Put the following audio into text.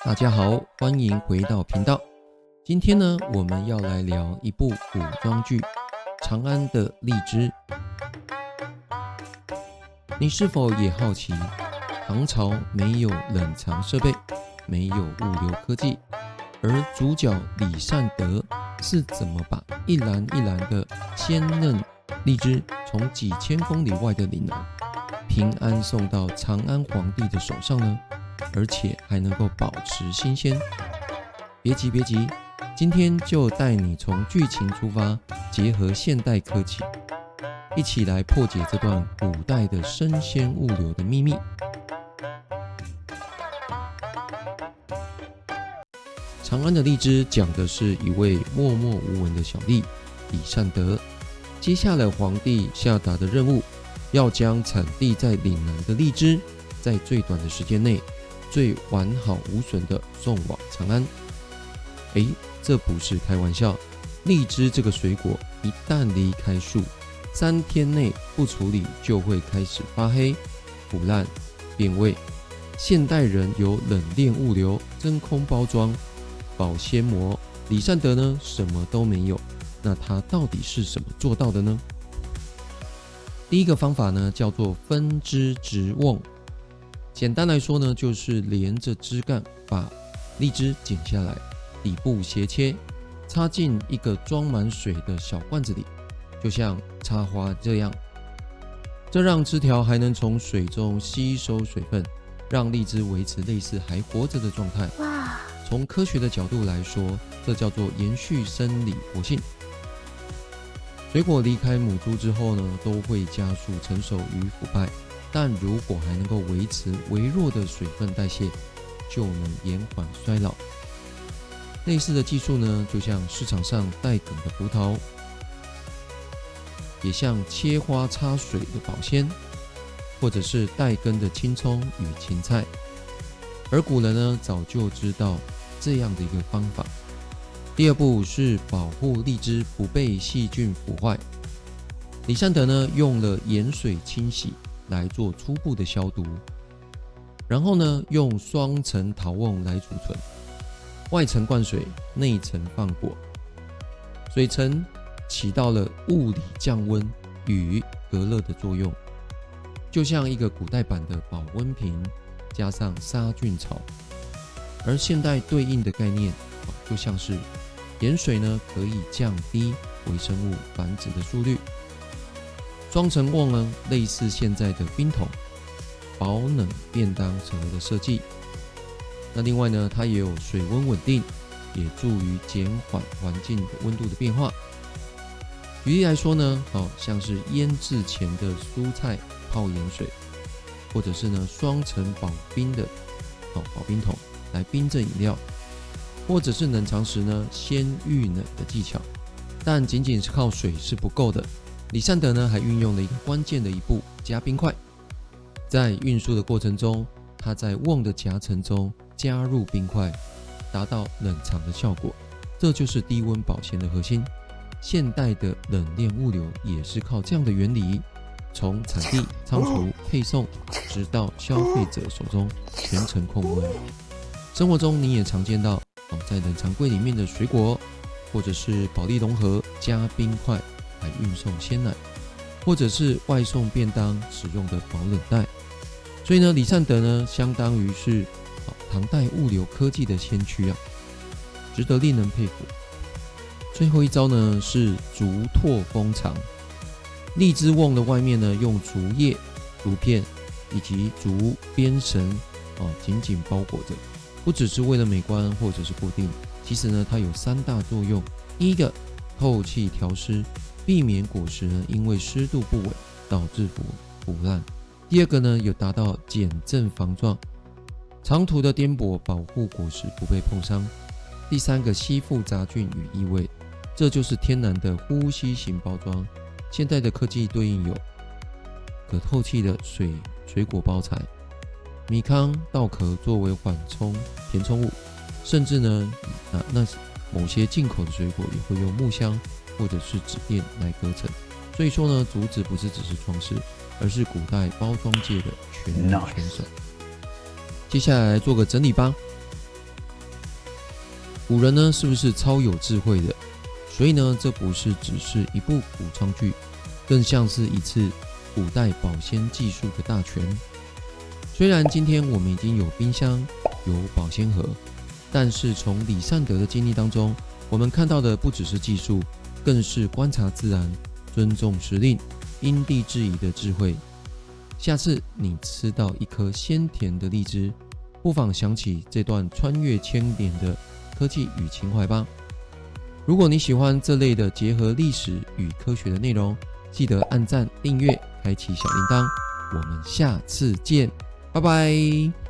大家好，欢迎回到频道。今天呢，我们要来聊一部古装剧《长安的荔枝》。你是否也好奇，唐朝没有冷藏设备，没有物流科技，而主角李善德是怎么把一篮一篮的鲜嫩荔枝从几千公里外的岭南平安送到长安皇帝的手上呢？而且还能够保持新鲜。别急，今天就带你从剧情出发，结合现代科技，一起来破解这段古代的生鲜物流的秘密。长安的荔枝讲的是一位默默无闻的小吏李善德，接下了皇帝下达的任务，要将产地在岭南的荔枝，在最短的时间内最完好无损的送往长安。这不是开玩笑，荔枝这个水果一旦离开树，3天内不处理就会开始发黑、腐烂、变味。现代人有冷链物流、真空包装、保鲜膜，李善德呢什么都没有。那他到底是怎么做到的呢？第一个方法呢叫做分枝直瓮。简单来说呢，就是连着枝干把荔枝剪下来，底部斜切，插进一个装满水的小罐子里，就像插花这样。这让枝条还能从水中吸收水分，让荔枝维持类似还活着的状态。从科学的角度来说，这叫做延续生理活性。水果离开母株之后呢，都会加速成熟与腐败。但如果还能够维持微弱的水分代谢，就能延缓衰老。类似的技术呢，就像市场上带梗的葡萄，也像切花插水的保鲜，或者是带根的青葱与芹菜。而古人呢，早就知道这样的一个方法。第二步是保护荔枝不被细菌腐坏。李善德呢，用了盐水清洗来做初步的消毒，然后呢，用双层陶瓮来储存，外层灌水，内层放果，水层起到了物理降温与隔热的作用，就像一个古代版的保温瓶加上杀菌槽。而现代对应的概念，就像是盐水呢，可以降低微生物繁殖的速率。双层瓮呢，类似现在的冰桶、保冷便当成为的设计。那另外呢，它也有水温稳定，也助于减缓环境的温度的变化。举例来说呢，像是腌制前的蔬菜泡盐水，或者是呢双层保冰的保冰桶来冰镇饮料，或者是冷藏时呢先预冷的技巧。但仅仅是靠水是不够的。李善德呢，还运用了一个关键的一步，加冰块。在运输的过程中，他在瓮的夹层中加入冰块，达到冷藏的效果。这就是低温保鲜的核心。现代的冷链物流也是靠这样的原理，从产地、仓储、配送，直到消费者手中，全程控温。生活中你也常见到，在冷藏柜里面的水果，或者是保丽龙盒加冰块来运送鲜奶，或者是外送便当使用的保冷袋。所以呢，李善德呢，相当于是唐代物流科技的先驱啊，值得令人佩服。最后一招呢是竹拓封藏。荔枝瓮的外面呢，用竹叶、竹片以及竹编绳紧紧包裹着，不只是为了美观或者是固定，其实呢，它有3大作用。第一个，透气调湿，避免果实呢因为湿度不稳导致腐烂。第二个呢，有达到减震防撞，长途的颠簸保护果实不被碰伤。第三个，吸附杂菌与异味，这就是天然的呼吸型包装。现代的科技对应有可透气的水果包材、米糠、稻壳作为缓冲填充物，甚至呢，那某些进口的水果也会用木箱或者是纸垫来隔层。所以说呢，竹子不是只是装饰，而是古代包装界的全能选手。接下来做个整理吧。古人呢是不是超有智慧的？所以呢，这不是只是一部古装剧，更像是一次古代保鲜技术的大全。虽然今天我们已经有冰箱、有保鲜盒，但是从李善德的经历当中，我们看到的不只是技术，更是观察自然、尊重时令、因地制宜的智慧。下次你吃到一颗鲜甜的荔枝，不妨想起这段穿越千年的科技与情怀吧。如果你喜欢这类的结合历史与科学的内容，记得按赞、订阅、开启小铃铛。我们下次见，拜拜。